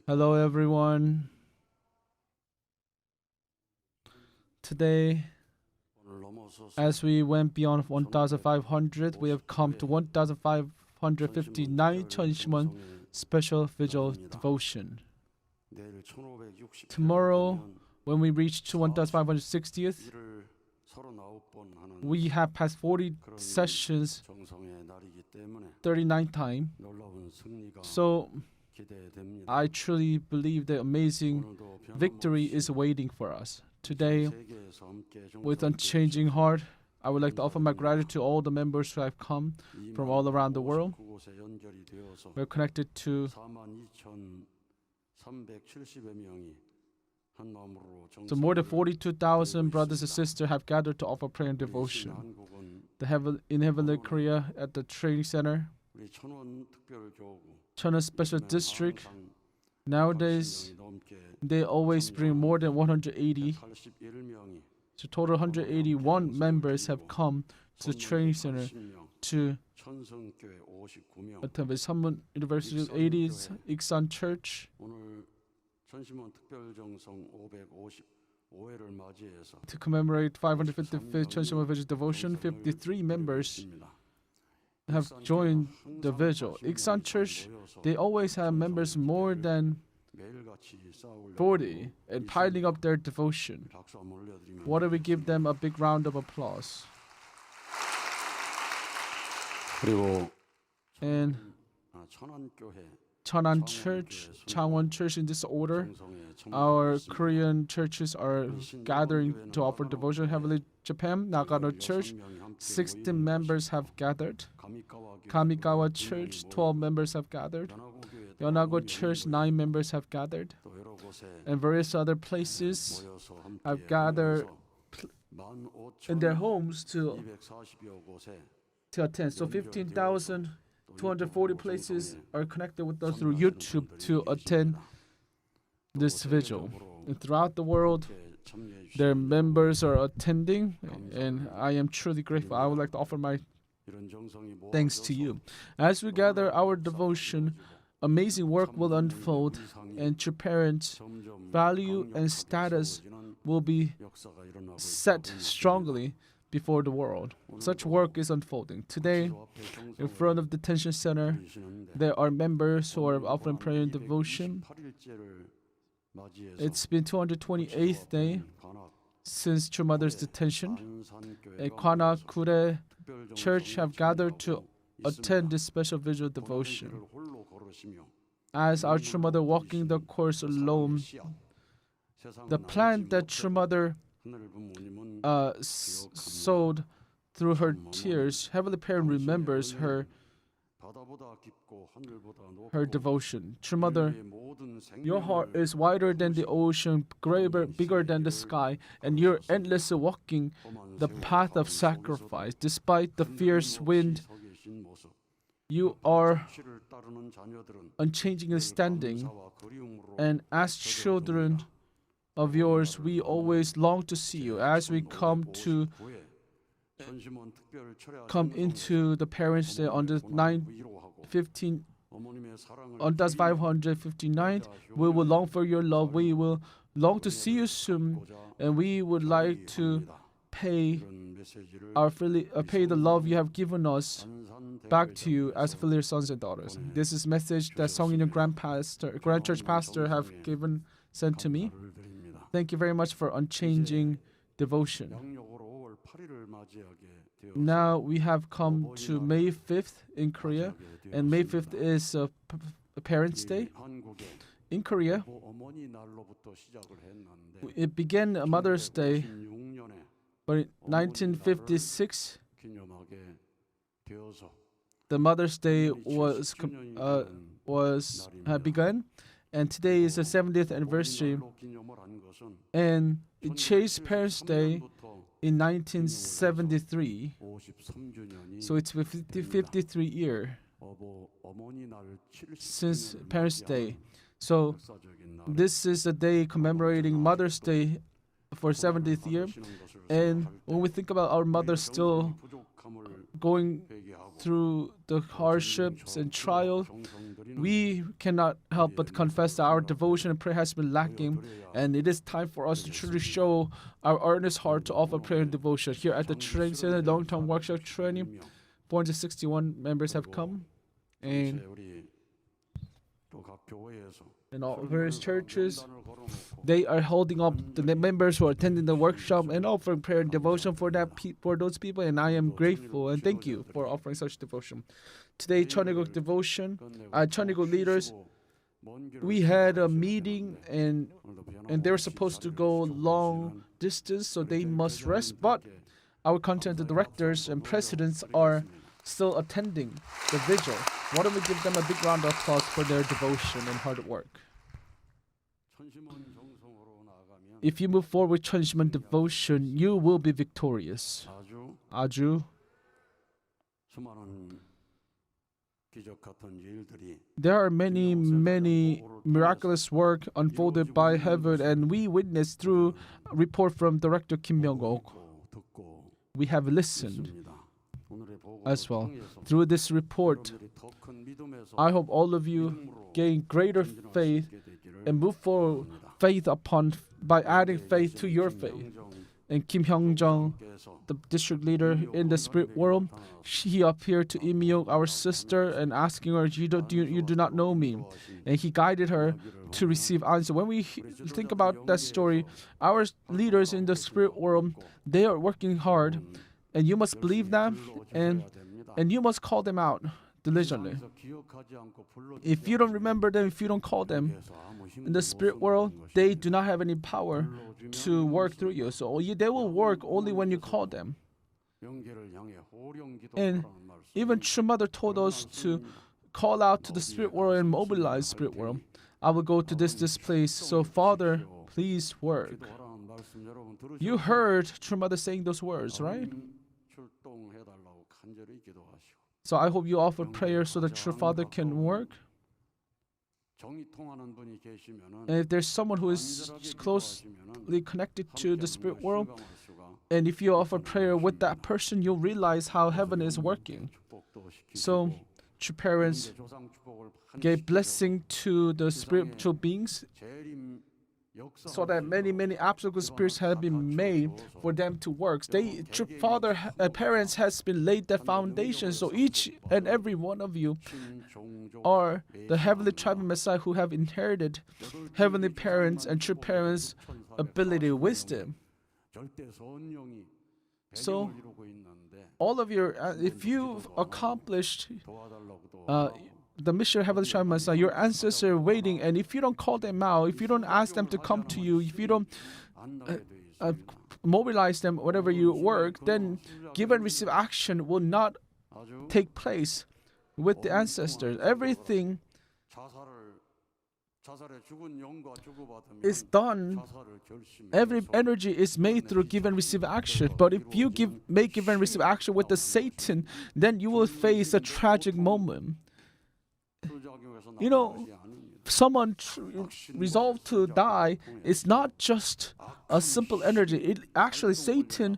Hello, everyone. Today, as we went beyond 1,500, we have come to 1,559 Cheonshim Won special vigil devotion. Tomorrow, when we reach to 1,560th, we have passed 40 sessions 39 times. So I truly believe the amazing victory is waiting for us. Today, with unchanging heart, I would like to offer my gratitude to all the members who have come from all around the world. We're connected to more than 42,000 brothers and sisters have gathered to offer prayer and devotion. In Heavenly Korea at the training center, Cheonwon Special District, nowadays they always bring more than 180. So total 181 members have come to the training center to attend Cheonwon University 80s Iksan Church. To commemorate 555th Cheonshim Won Vigil Devotion, 53 members have joined the vigil. Iksan Church, they always have members more than 40 and piling up their devotion. Why don't we give them a big round of applause? And Cheonwon Church, Changwon Church in this order, our Korean churches are gathering to offer devotion. Heavenly Japan, Nagano Church, 16 members have gathered. Kamikawa Church, 12 members have gathered. Yonago Church, 9 members have gathered. And various other places have gathered in their homes to attend. So 15,240 places are connected with us through YouTube to attend this vigil. And throughout the world, their members are attending, and I am truly grateful. I would like to offer my thanks to you. As we gather our devotion, amazing work will unfold, and true parents' value and status will be set strongly before the world. Such work is unfolding. Today, in front of the detention center, there are members who are offering prayer and devotion. It's been 228th day since True Mother's detention. And Kwana Kure Church have gathered to attend this special vigil devotion. As our True Mother walking the course alone, the plant that True Mother sowed through her tears, Heavenly Parent remembers her devotion. True Mother, your heart is wider than the ocean, bigger than the sky, and you're endlessly walking the path of sacrifice. Despite the fierce wind, you are unchangingly standing, and as children of yours, we always long to see you. As we come into the Parents' Day on the 559, we will long for your love. We will long to see you soon, and we would like to pay the love you have given us back to you as filial sons and daughters. This is message that Song In Grand Church Pastor have sent to me. Thank you very much for unchanging devotion. Now we have come to May 5th in Korea, and May 5th is a Parents' Day. In Korea, it began Mother's Day, but in 1956, the Mother's Day had begun, and today is the 70th anniversary. And it changed Parents' Day in 1973, so it's 53 years since Parents' Day. So this is a day commemorating Mother's Day for 70th year. And when we think about our mothers still going through the hardships and trials, we cannot help but confess that our devotion and prayer has been lacking, and it is time for us to truly show our earnest heart to offer prayer and devotion. Here at the training center, long-term workshop training, 461 members have come, and in all various churches, they are holding up the members who are attending the workshop and offering prayer and devotion for those people, and I am grateful and thank you for offering such devotion. Today, Cheonhae국 devotion, Cheonhae국 leaders, we had a meeting and they were supposed to go long distance, so they must rest. But our content directors and presidents are still attending the vigil. Why don't we give them a big round of applause for their devotion and hard work? If you move forward with Cheonshim Won devotion, you will be victorious. 아주 there are many miraculous work unfolded by heaven, and we witnessed through a report from Director Kim Myung-ok. We have listened as well. Through this report, I hope all of you gain greater faith and move forward by adding faith to your faith. And Kim Hyung-jung, the district leader in the spirit world, he appeared to Im Myung, our sister, and asking her, you do not know me. And he guided her to receive answer. When we think about that story, our leaders in the spirit world, they are working hard, and you must believe them, and you must call them out diligently. If you don't remember them, if you don't call them, in the spirit world, they do not have any power to work through you. So they will work only when you call them. And even True Mother told us to call out to the spirit world and mobilize spirit world. I will go to this place. So Father, please work. You heard True Mother saying those words, right? So I hope you offer prayer so that True Father can work. And if there's someone who is closely connected to the spirit world, and if you offer prayer with that person, you'll realize how heaven is working. So, true parents gave blessing to the spiritual beings so that many absolute spirits have been made for them to work. Parents has been laid the foundation. So each and every one of you are the heavenly tribe Messiah who have inherited heavenly parents and true parents' ability, wisdom. So all of if you've accomplished the mission of Heavenly Tribe Messiah, your ancestors are waiting, and if you don't call them out, if you don't ask them to come to you, if you don't mobilize them, whatever you work, then give and receive action will not take place with the ancestors. Everything is done. Every energy is made through give and receive action. But if you make give and receive action with the Satan, then you will face a tragic moment. Someone resolved to die is not just a simple energy. It actually Satan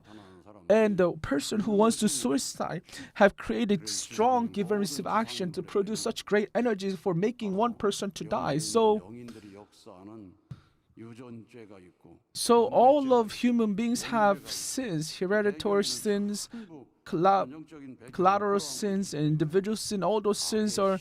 and the person who wants to suicide have created strong give and receive action to produce such great energy for making one person to die. So all of human beings have sins, hereditary sins, collateral sins, and individual sin. All those sins are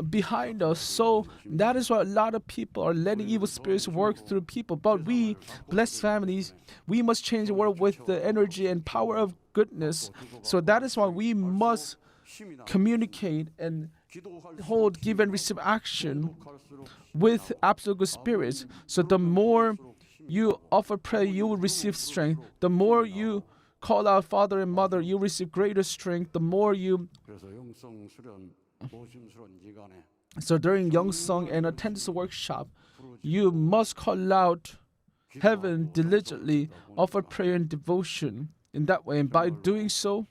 behind us. So that is why a lot of people are letting evil spirits work through people. But we, blessed families, we must change the world with the energy and power of goodness. So that is why we must communicate and hold give and receive action with absolute good spirits. So the more you offer prayer, you will receive strength. The more you call out Father and Mother, you receive greater strength. The more you... So during Youngsong and attendance workshop, you must call out heaven diligently, offer prayer and devotion in that way. And by doing so,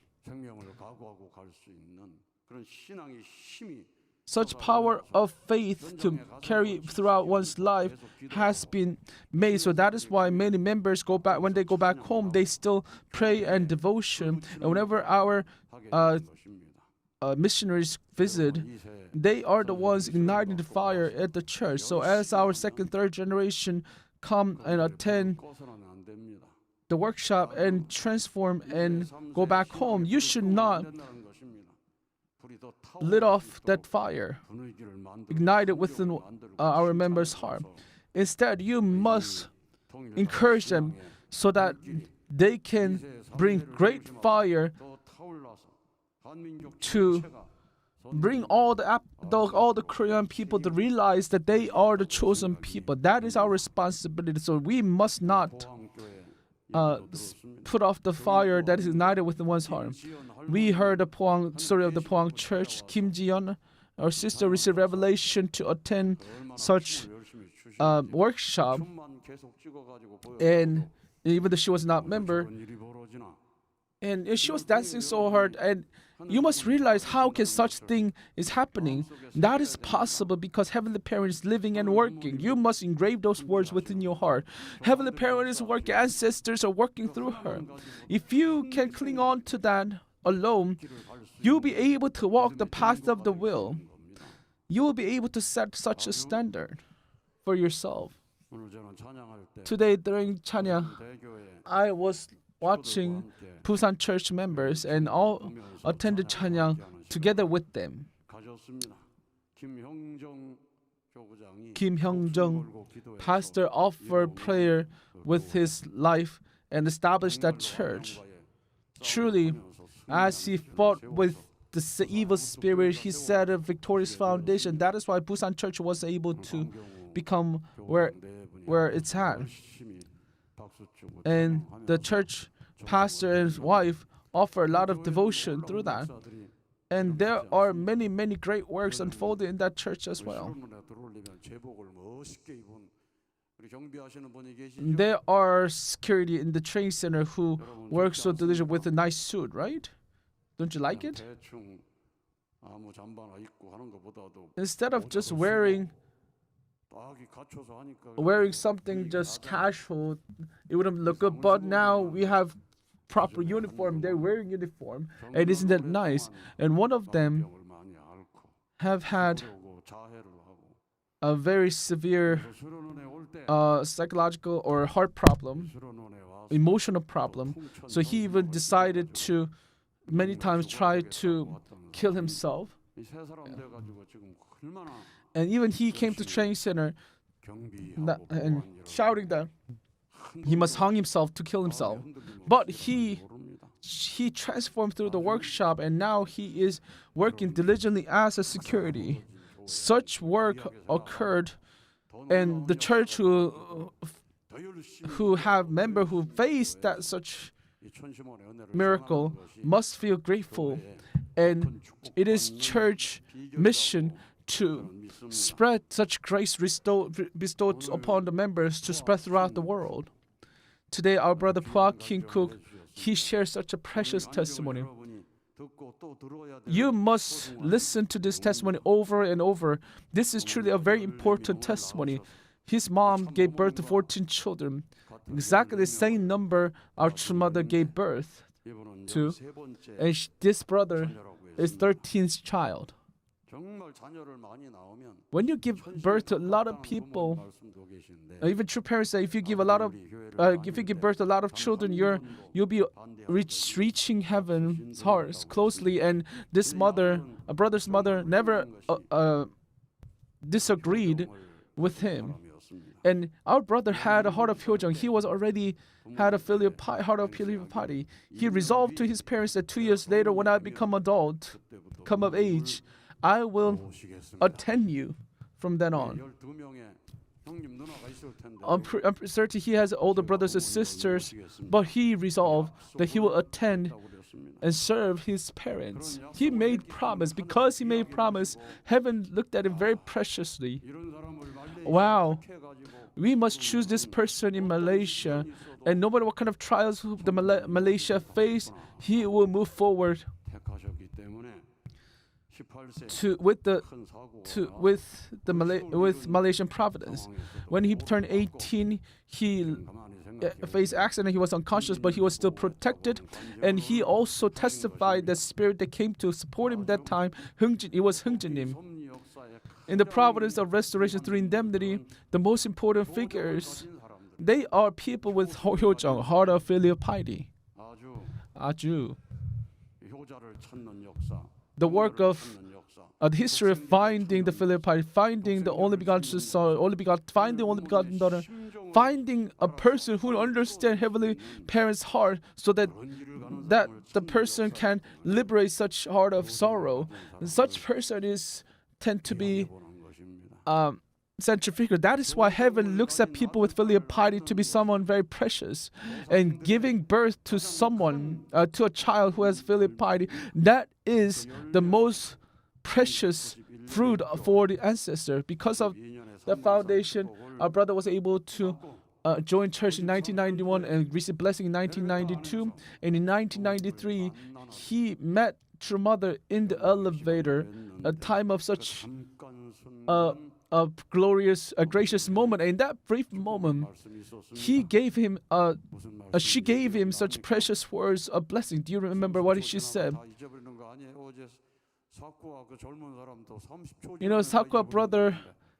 such power of faith to carry throughout one's life has been made. So that is why many members go back, when they go back home, they still pray and devotion. And whenever our missionaries visit, they are the ones igniting the fire at the church. So as our second, third generation come and attend the workshop and transform and go back home, you should not lit off that fire, ignite it within our members' heart. Instead, you must encourage them so that they can bring great fire to bring all the Korean people to realize that they are the chosen people. That is our responsibility. So we must not put off the fire that is ignited within one's heart. We heard the story of the Pohang Church. Kim Ji-yeon, our sister, received revelation to attend such workshop, and even though she was not a member, and she was dancing so hard, and you must realize how can such thing is happening. That is possible because Heavenly Parent is living and working. You must engrave those words within your heart. Heavenly Parent is working. Ancestors are working through her. If you can cling on to that alone, you'll be able to walk the path of the will. You will be able to set such a standard for yourself. Today during Chanyang, I was watching Busan church members and all attended Chanyang together with them. Kim Hyung-jung, pastor, offered prayer with his life and established that church. Truly, as he fought with the evil spirit, he set a victorious foundation. That is why Busan church was able to become where it's at. And the church pastor and his wife offer a lot of devotion through that. And there are many, many great works unfolded in that church as well. There are security in the training center who work so diligently with a nice suit, right? Don't you like it? Instead of just wearing something just casual, it wouldn't look good. But now we have proper uniform. They're wearing uniform, and isn't that nice? And one of them have had a very severe psychological or heart problem, emotional problem. So he even decided to many times try to kill himself. And even he came to training center and shouting that he must hang himself to kill himself. But he transformed through the workshop, and now he is working diligently as a security. Such work occurred, and the church who have members who faced that such miracle must feel grateful. And it is church mission to spread such grace bestowed upon the members to spread throughout the world. Today, our brother Hwa Kim-kook, he shares such a precious testimony. You must listen to this testimony over and over. This is truly a very important testimony. His mom gave birth to 14 children, exactly the same number our true mother gave birth to, and this brother is 13th child. When you give birth to a lot of people, even true parents say if you give birth to a lot of children, you'll be reaching heaven's hearts closely. And this mother, a brother's mother, never disagreed with him. And our brother had a heart of Hyojeong. He was already had a heart of filial piety. He resolved to his parents that 2 years later, when I become come of age, I will attend you from then on. I'm certain he has older brothers and sisters, but he resolved that he will attend and serve his parents. He made promise. Because he made promise, heaven looked at him very preciously. Wow, we must choose this person in Malaysia, and no matter what kind of trials the Malaysia face, he will move forward. with Malaysian providence. When he turned 18, he faced accident. He was unconscious, but he was still protected, and he also testified the spirit that came to support him that time. It was Hungjinim. In the providence of restoration through indemnity, the most important figures, they are people with Hyojeong, heart of filial piety. Aju. The work of the history of finding the filial piety, finding the only begotten son, finding the only begotten daughter, finding a person who understands heavenly parents' heart, so that the person can liberate such heart of sorrow. And such person tend to be centrifugal. That is why heaven looks at people with filial piety to be someone very precious, and giving birth to someone, to a child who has filial piety, that is the most precious fruit for the ancestor. Because of the foundation, our brother was able to join church in 1991 and receive blessing in 1992, and in 1993 he met true mother in the elevator, a time of such a gracious moment. And in that brief moment, she gave him such precious words of blessing. Do you remember what she said? You know, Sakwa brother,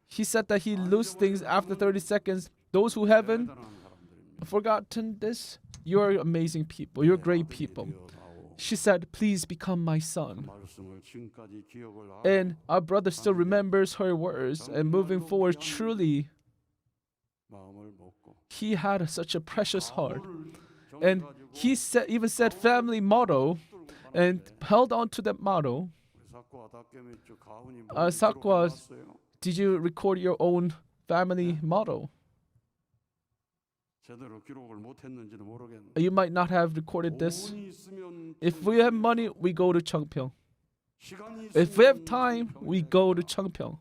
he said that he lose things after 30 seconds. Those who haven't forgotten this, you're amazing people. You're great people. She said, please become my son. And our brother still remembers her words, and moving forward, truly, he had such a precious heart. And he even said family motto, and held on to that motto. Sakwa, did you record your own family motto? You might not have recorded this. If we have money, we go to Cheongpyeong. If we have time, we go to Cheongpyeong.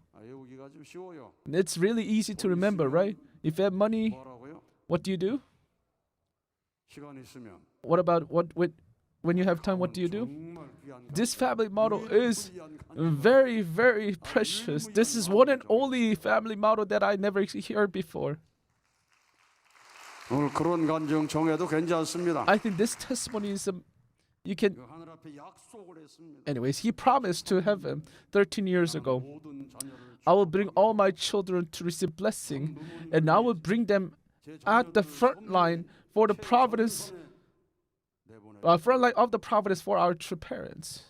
It's really easy to remember, right? If you have money, what do you do? What about when you have time, what do you do? This family motto is very, very precious. This is one and only family motto that I never heard before. I think this testimony is you can. Anyways, he promised to heaven 13 years ago, I will bring all my children to receive blessing, and I will bring them at the front line for the providence, front line of the providence for our true parents.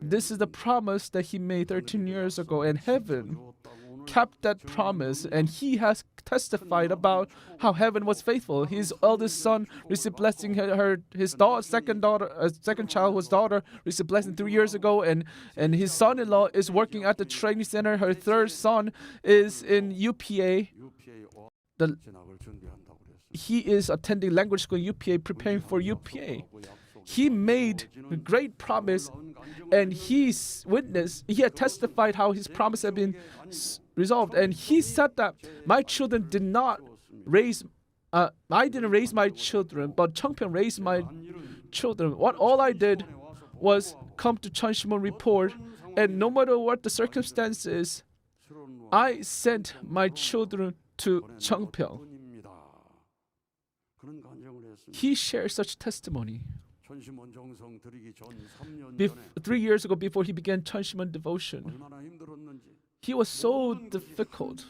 This is the promise that he made 13 years ago, and heaven kept that promise, and he has testified about how heaven was faithful. His eldest son received blessing. His second child, his daughter, received blessing 3 years ago, and his son-in-law is working at the training center. Her third son is in UPA. He is attending language school in UPA, preparing for UPA. He made a great promise, and he had testified how his promise had been resolved. And he said that my children did not raise, I didn't raise my children, but Cheongpyeong raised my children. All I did was come to Cheonshim Won report, and no matter what the circumstances, I sent my children to Cheongpyeong. He shares such testimony. 3 years ago, before he began Cheonshim Won devotion, he was so difficult.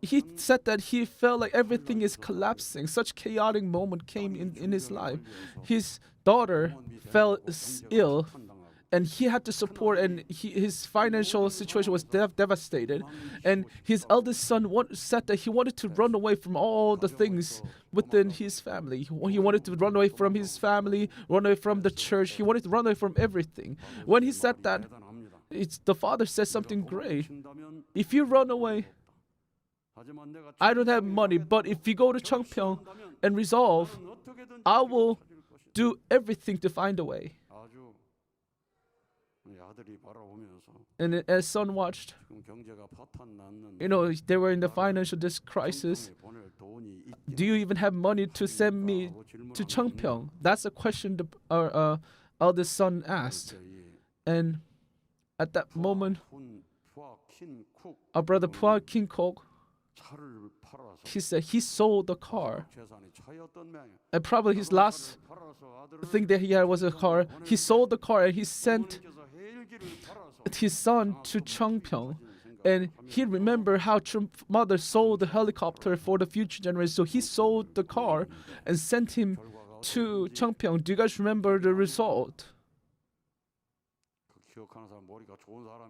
He said that he felt like everything is collapsing. Such chaotic moment came in his life. His daughter fell ill, and he had to support, and his financial situation was devastated. And his eldest son said that he wanted to run away from all the things within his family. He wanted to run away from his family, run away from the church. He wanted to run away from everything. When he said that, the father said something great. If you run away, I don't have money, but if you go to Cheongpyeong and resolve, I will do everything to find a way. And as son watched, they were in the financial crisis. Do you even have money to send me to Cheongpyeong? That's a question our eldest son asked. And at that moment, our brother Pua King Kok, he said he sold the car. And probably his last thing that he had was a car. He sold the car and he sent his son to Cheongpyeong. And he remembered how mother sold the helicopter for the future generation. So he sold the car and sent him to Cheongpyeong. Do you guys remember the result?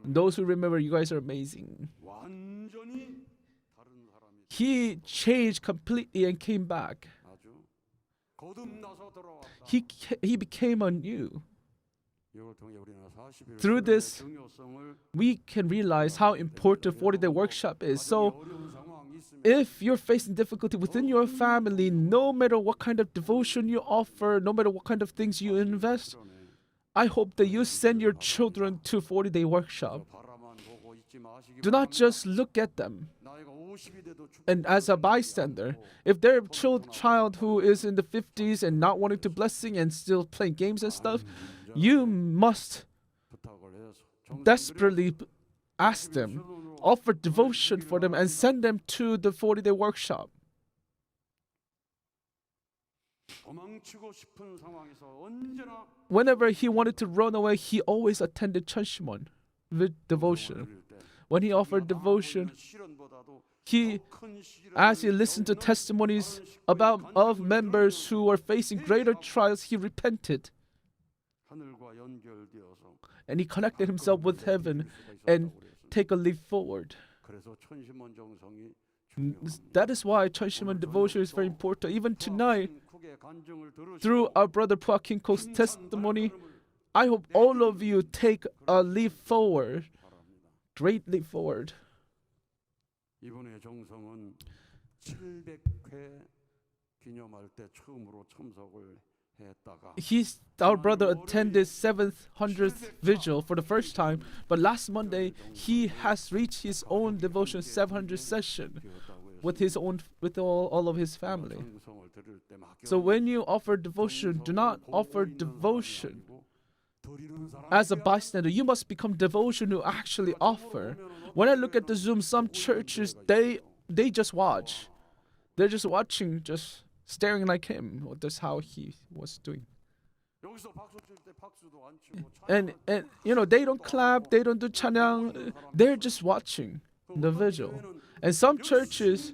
Those who remember, you guys are amazing. He changed completely and came back. He became anew. Through this, we can realize how important 40-day workshop is. So, if you're facing difficulty within your family, no matter what kind of devotion you offer, no matter what kind of things you invest, I hope that you send your children to 40-day workshop. Do not just look at them. And as a bystander, if their child who is in the 50s and not wanting to blessing and still playing games and stuff, you must desperately ask them, offer devotion for them, and send them to the 40-day workshop. Whenever he wanted to run away, he always attended Cheonshim Won with devotion. When he offered devotion, as he listened to testimonies of members who were facing greater trials, he repented. And he connected himself with heaven and take a leap forward. That is why Cheonshim Won devotion is very important. Even tonight, through our brother Pua King Kok's testimony, I hope all of you take a leap forward, great leap forward. 이번에 정성은 700회 기념할 때 처음으로 참석을 했다가 our brother attended 700th vigil for the first time, but last Monday he has reached his own devotion 700 session with all of his family. So when you offer devotion, do not offer devotion as a bystander. You must become devotion to actually offer. When I look at the Zoom, some churches, they just watch. They're just watching, just staring like him. That's how he was doing. And they don't clap, they don't do chanang. They're just watching the vigil. And some churches,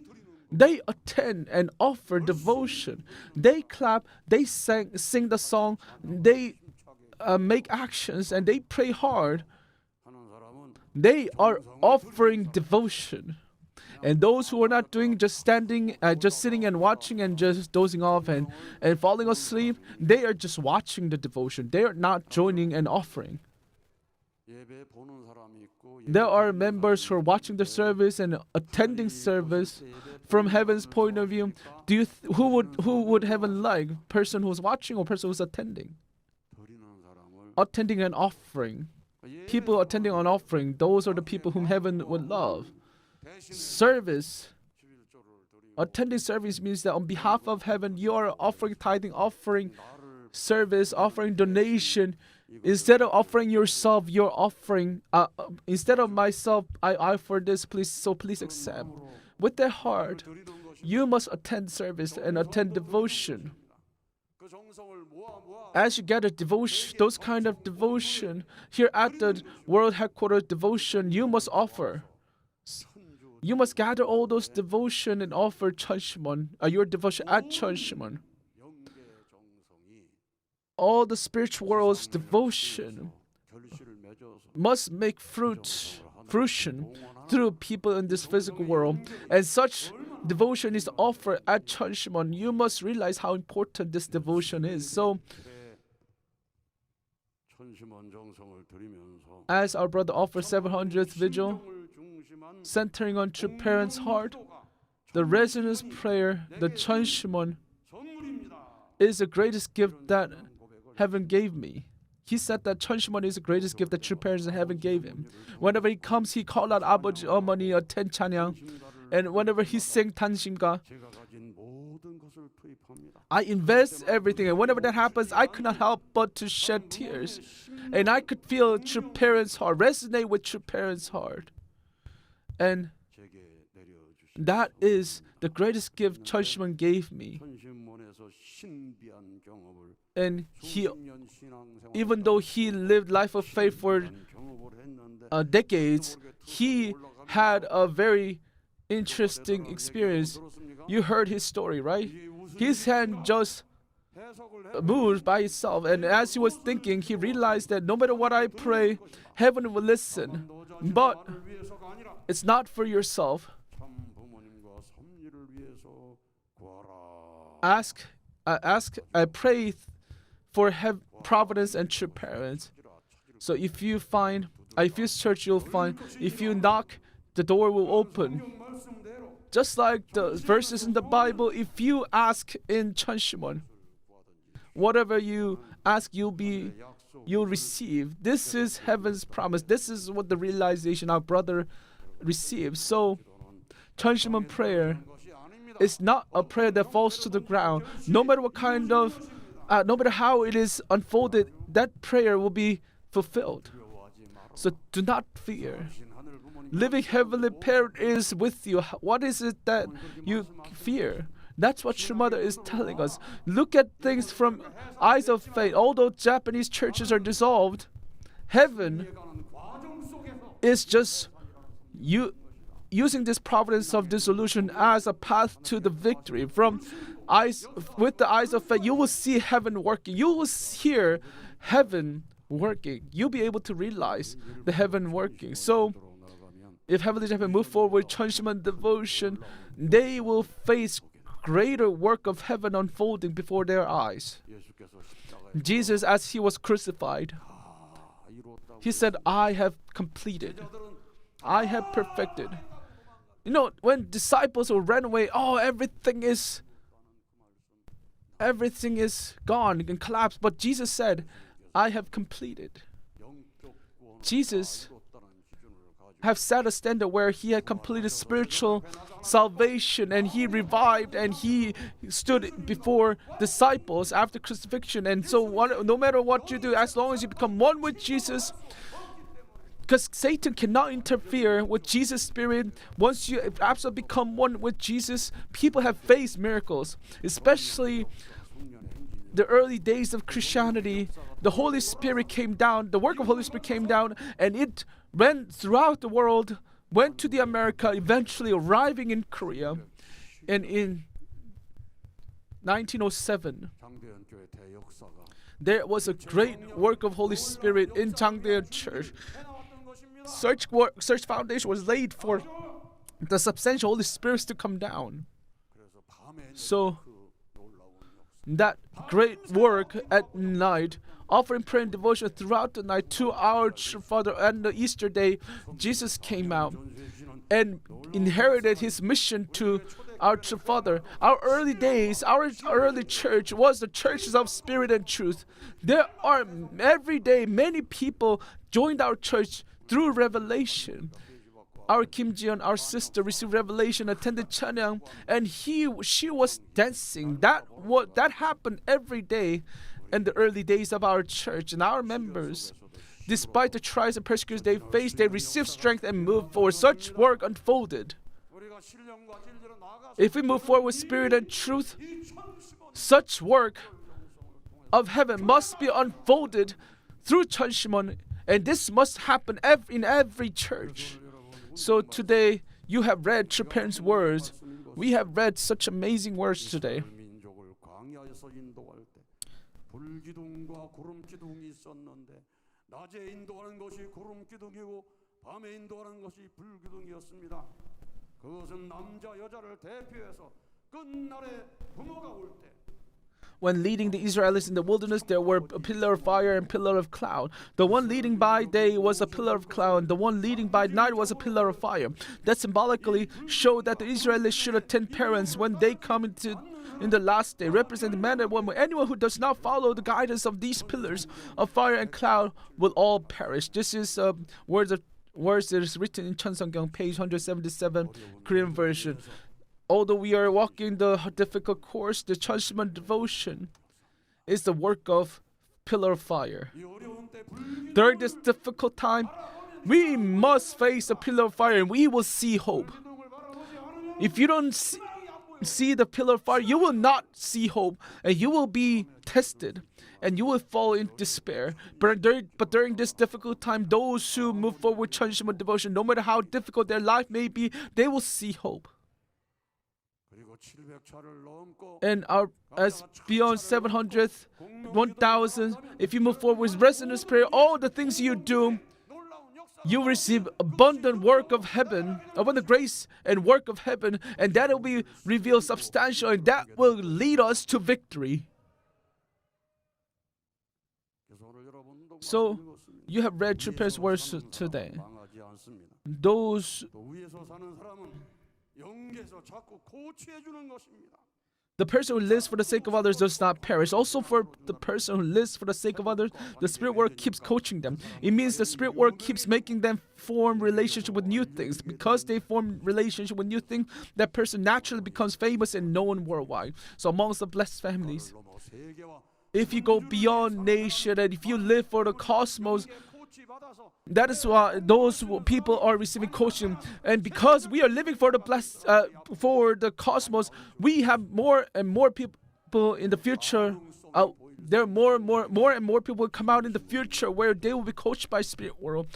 they attend and offer devotion. They clap, they sing the song, they make actions, and they pray hard. They are offering devotion. And those who are not doing, just standing, just sitting and watching and just dozing off and falling asleep, they are just watching the devotion. They are not joining and offering. There are members who are watching the service and attending service from heaven's point of view. Who would heaven like? Person who's watching or person who's attending? Attending an offering. People attending an offering, those are the people whom heaven would love. Service. Attending service means that on behalf of heaven, you are offering tithing, offering service, offering donation. Instead of offering yourself, you're offering, instead of myself, I offer this, please accept. With their heart, you must attend service and attend devotion. As you gather devotion, those kind of devotion, here at the World Headquarters devotion, you must offer. You must gather all those devotion and offer Cheonshim Won, your devotion at Cheonshim Won. All the spiritual world's devotion must make fruition through people in this physical world. And such devotion is offered at Cheonshim Won. You must realize how important this devotion is. So, as our brother offers 700th vigil, centering on true parents' heart, the resonance prayer, the Cheonshim Won, is the greatest gift that heaven gave me. He said that Cheonshim Won is the greatest gift that true parents in heaven gave him. Whenever he comes, he called out Abaji, Omani, attend Chanyang, And whenever he sang 단심가, 제가 가진 모든 것을 투입합니다. I invest everything. And whenever that happens, I could not help but to shed tears. And I could feel true parents' heart, resonate with true parents' heart. And 제게 내려주신 that is the greatest gift Cheonshim Won gave me. 천심원에서 신비한 경험을 And he, 수십 년 신앙생활 even though he lived life of faith for 경험을 했는데 decades, he had a very interesting experience. You heard his story, right? His hand just moved by itself, and as he was thinking, he realized that no matter what I pray, heaven will listen. But it's not for yourself. 참 부모님과 섭리를 위해서 구하라. I pray for providence and true parents. So if you search, you'll find. If you knock, the door will open. Just like the verses in the Bible, if you ask in Cheonshim Won, whatever you ask, you'll receive. This is heaven's promise. This is what the realization our brother received. So, Cheonshim Won prayer is not a prayer that falls to the ground. No matter what kind of, no matter how it is unfolded, that prayer will be fulfilled. So do not fear. Living Heavenly Parent is with you. What is it that you fear? That's what True Mother is telling us. Look at things from eyes of faith. Although Japanese churches are dissolved, heaven is just using this providence of dissolution as a path to the victory. With the eyes of faith, you will see heaven working. You will hear heaven working. You'll be able to realize the heaven working. So, if Heavenly Japan move forward with Cheonshim Won devotion, they will face greater work of heaven unfolding before their eyes. Jesus, as he was crucified, he said, I have completed. I have perfected. You know, when disciples will run away, everything is gone and collapsed. But Jesus said, I have completed. Jesus have set a standard where he had completed spiritual salvation, and he revived, and he stood before disciples after crucifixion. And so no matter what you do, as long as you become one with Jesus, because Satan cannot interfere with Jesus' spirit. Once you absolutely become one with Jesus, people have faced miracles, especially the early days of Christianity. The Holy Spirit came down, the work of Holy Spirit came down, and it went throughout the world, went to the America, eventually arriving in Korea. And in 1907, there was a great work of Holy Spirit in Jangdae Church. Search foundation was laid for the substantial Holy Spirits to come down. So that great work at night, offering prayer and devotion throughout the night to our Father, and the Easter day, Jesus came out and inherited his mission to our True Father. Our early days, our early church was the churches of spirit and truth. There are every day many people joined our church through revelation. Our Kim Ji-yeon, our sister, received revelation, attended Chanyeong, and she was dancing. That happened every day in the early days of our church. And our members, despite the trials and persecutions they faced, they received strength and moved forward. Such work unfolded. If we move forward with spirit and truth, such work of heaven must be unfolded through Cheonshim Won, and this must happen in every church. So today, you have read True Parents' words. We have read such amazing words today. 불기둥과 구름기둥이 있었는데 낮에 인도하는 것이 구름기둥이고 밤에 인도하는 것이 불기둥이었습니다. 그것은 남자 여자를 대표해서 끝날에 부모가 올 때. When leading the Israelites in the wilderness, there were a pillar of fire and pillar of cloud. The one leading by day was a pillar of cloud, and the one leading by night was a pillar of fire. That symbolically showed that the Israelites should attend parents when they come in the last day, representing man and woman. Anyone who does not follow the guidance of these pillars of fire and cloud will all perish. This is words of words that is written in Cheonseongyang, page 177, Korean version. Although we are walking the difficult course, the Cheonshim Won devotion is the work of pillar of fire. During this difficult time, we must face the pillar of fire and we will see hope. If you don't see the pillar of fire, you will not see hope and you will be tested and you will fall in despair. But during this difficult time, those who move forward with Cheonshim Won devotion, no matter how difficult their life may be, they will see hope. And as beyond 700, 1,000, if you move forward with resonance prayer, all the things you do, you receive abundant work of heaven, abundant grace and work of heaven, and that will be revealed substantial, and that will lead us to victory. So, you have read True Parents' words today. The person who lives for the sake of others does not perish. Also, for the person who lives for the sake of others, the Spirit work keeps coaching them. It means the Spirit work keeps making them form relationship with new things. Because they form relationship with new things, that person naturally becomes famous and known worldwide. So amongst the blessed families, if you go beyond nation and if you live for the cosmos, that is why those people are receiving coaching. And because we are living for the cosmos, we have more and more people in the future. There are more and more people will come out in the future where they will be coached by Spirit World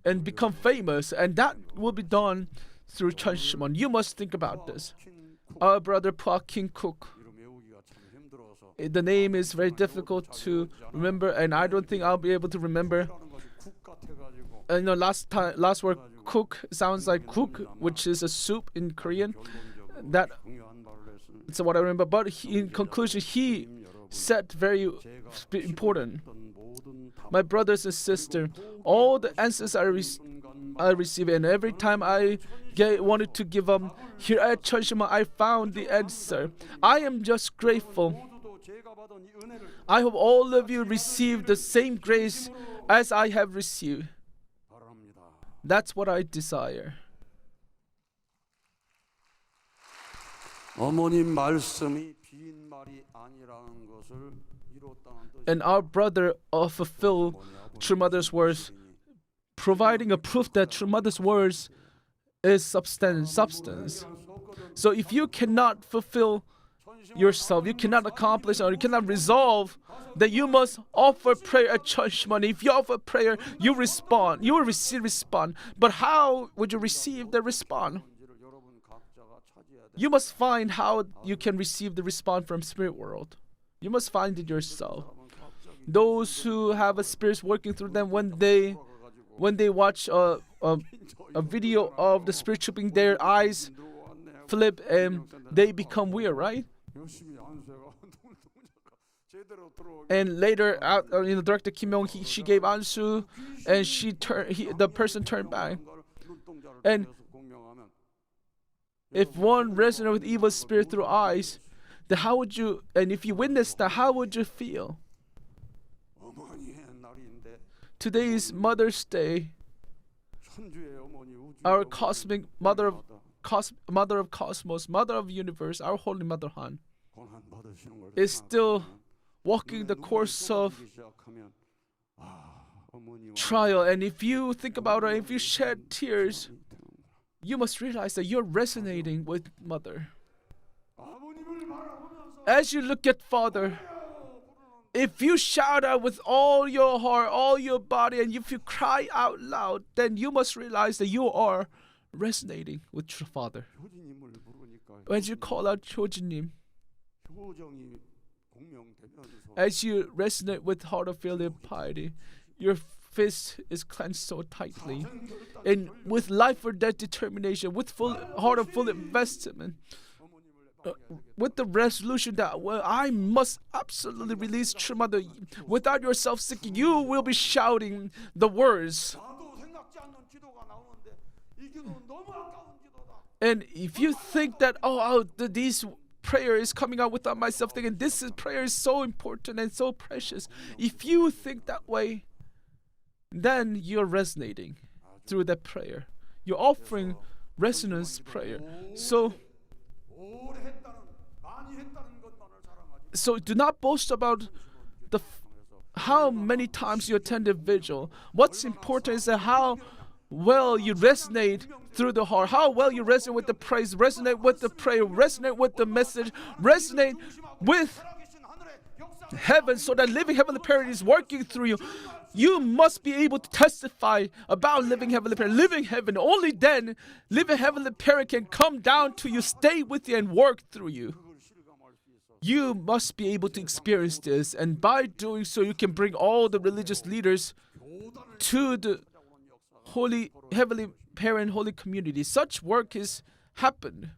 and become famous. And that will be done through Cheonshim Won. You must think about this. Our brother Park King Cook. The name is very difficult to remember, and I don't think I'll be able to remember. Last word cook sounds like cook, which is a soup in Korean. That's what I remember. But in conclusion, he said very important. My brothers and sisters, all the answers I receive, and every time I wanted to give up, here at Cheonshim Won, I found the answer. I am just grateful. I hope all of you receive the same grace as I have received. That's what I desire. And our brother fulfill True Mother's words, providing a proof that True Mother's words is substance. So if you cannot fulfill yourself, you cannot accomplish or you cannot resolve, that you must offer prayer at Cheonshim Won. If you offer prayer, you respond. You will receive response. But how would you receive the response? You must find how you can receive the response from Spirit World. You must find it yourself. Those who have a spirit working through them, when they watch a video of the Spirit trooping, their eyes flip and they become weird, right? And later, Director Kim Young, she gave Ansu, and the person turned back. And if one resonates with evil spirit through eyes, then how would you? And if you witness that, how would you feel? Today is Mother's Day. Our cosmic mother of cosmos, mother of universe, our Holy Mother Han, is still walking the course of trial. And if you think about it, if you shed tears, you must realize that you're resonating with Mother. As you look at Father, if you shout out with all your heart, all your body, and if you cry out loud, then you must realize that you are resonating with your Father. As you call out Chojinim, as you resonate with heart of filial piety, your fist is clenched so tightly, and with life or death determination, with heart of full investment, with the resolution that I must absolutely release True Mother. Without your self-seeking, you will be shouting the words. And if you think that these prayer is coming out without myself thinking, prayer is so important and so precious. If you think that way, then you're resonating. through that prayer. You're offering resonance prayer. So do not boast about how many times you attended vigil. What's important is that how well you resonate through the heart, how well you resonate with the praise, resonate with the prayer, resonate with the message, resonate with heaven, so that living heavenly parent is working through you. You must be able to testify about living heavenly parent, living heaven. Only then living heavenly parent can come down to you, stay with you, and work through you. You must be able to experience this, and by doing so, you can bring all the religious leaders to the holy heavenly parent, holy community. Such work has happened.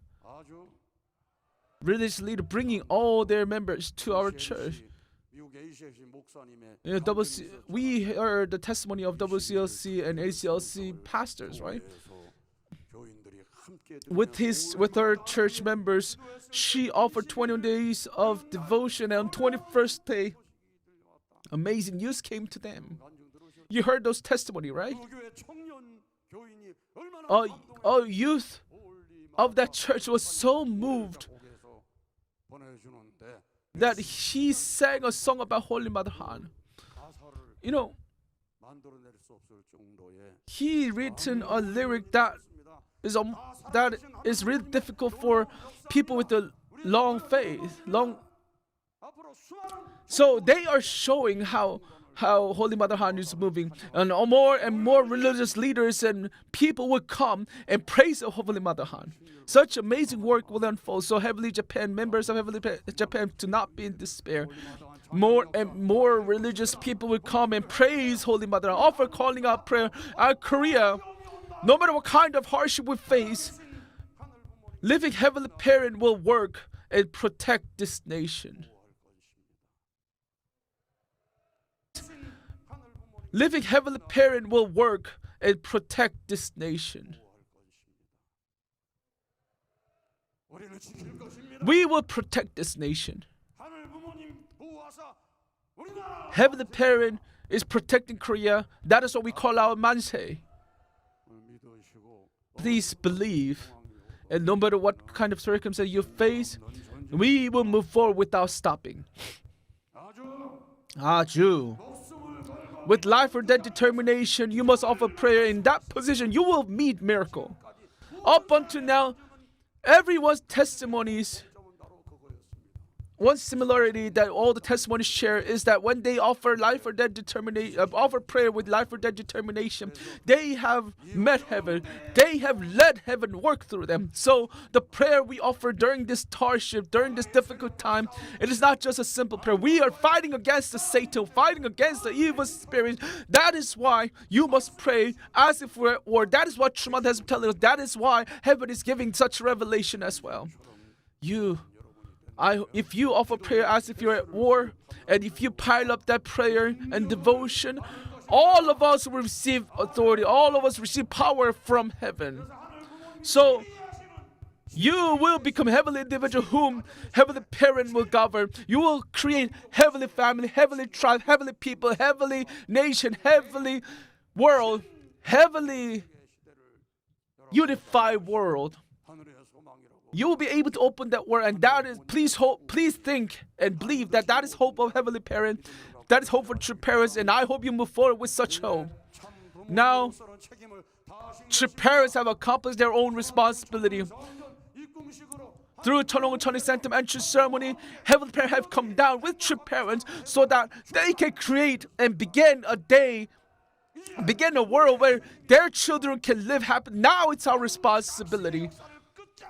Religious leader bringing all their members to our church. We heard the testimony of WCLC and ACLC pastors, right? With her church members, she offered 21 days of devotion, and on 21st day, amazing news came to them. You heard those testimony, right? Youth of that church was so moved that he sang a song about Holy Mother Han. He written a lyric that is really difficult for people with a long faith. So they are showing how Holy Mother Han is moving, and more religious leaders and people will come and praise the Holy Mother Han. Such amazing work will unfold. So Heavenly Japan, members of Heavenly Japan, do not be in despair. More and more religious people will come and praise Holy Mother Han, offer calling out prayer. Our Korea, no matter what kind of hardship we face, living Heavenly Parent will work and protect this nation. Living Heavenly Parent will work and protect this nation. We will protect this nation. Heavenly Parent is protecting Korea. That is what we call our manse. Please believe, and no matter what kind of circumstance you face, we will move forward without stopping. Aju. With life or death determination, you must offer prayer. In that position, you will meet miracle. Up until now, everyone's testimonies, one similarity that all the testimonies share is that when they offer life or death determination, offer prayer with life or death determination, they have met heaven. They have let heaven work through them. So the prayer we offer during this hardship, during this difficult time, it is not just a simple prayer. We are fighting against the Satan, fighting against the evil spirit. That is why you must pray as if we're at war. That is what Shrimad has been telling us. That is why heaven is giving such revelation as well. If you offer prayer as if you're at war, and if you pile up that prayer and devotion, all of us will receive authority. All of us receive power from heaven. So you will become heavenly individual whom Heavenly Parent will govern. You will create heavenly family, heavenly tribe, heavenly people, heavenly nation, heavenly world, heavenly unified world. You will be able to open that word, and that is, please think and believe that is hope of Heavenly Parent. That is hope for true parents, and I hope you move forward with such hope. Now, true parents have accomplished their own responsibility. Through Cheonshim Sanctum entrance ceremony, Heavenly Parent have come down with true parents so that they can create and begin a world where their children can live happy. Now it's our responsibility.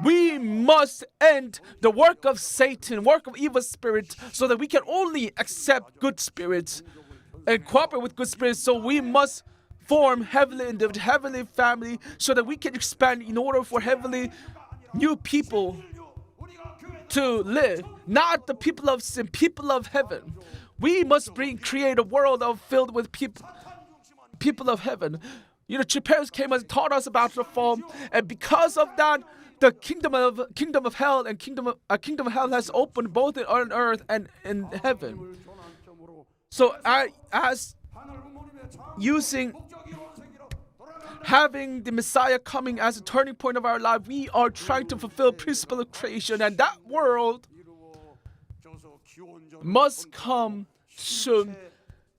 We must end the work of Satan, work of evil spirits, so that we can only accept good spirits and cooperate with good spirits. So we must form heavenly individual, heavenly family, so that we can expand in order for heavenly new people to live, not the people of sin, people of heaven. We must create a world filled with people of heaven. True parents came and taught us about the fall, and because of that, the kingdom of hell and kingdom of hell has opened both on earth and in heaven. So as using having the Messiah coming as a turning point of our life, we are trying to fulfill principle of creation, and that world must come soon.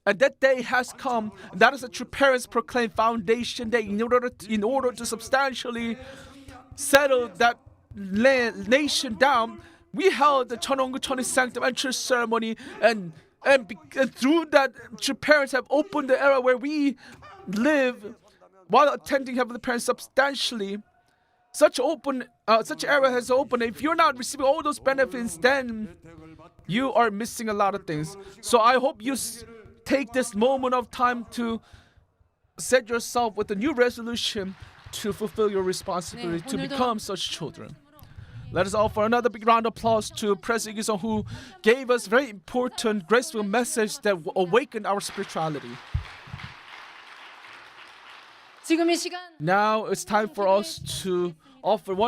And that day has come. And that is the true parents proclaim foundation day in order to substantially settle that nation down. We held the Cheonshim Sanctum entrance ceremony, and through that, true parents have opened the era where we live while attending Heavenly Parents substantially. Such era has opened. If you're not receiving all those benefits, then you are missing a lot of things. So I hope you take this moment of time to set yourself with a new resolution to fulfill your responsibility to become such children. Let us offer another big round of applause to President Gi-sung, who gave us very important, graceful message that awakened our spirituality. 지금 이 시간 Now it's time for us to offer one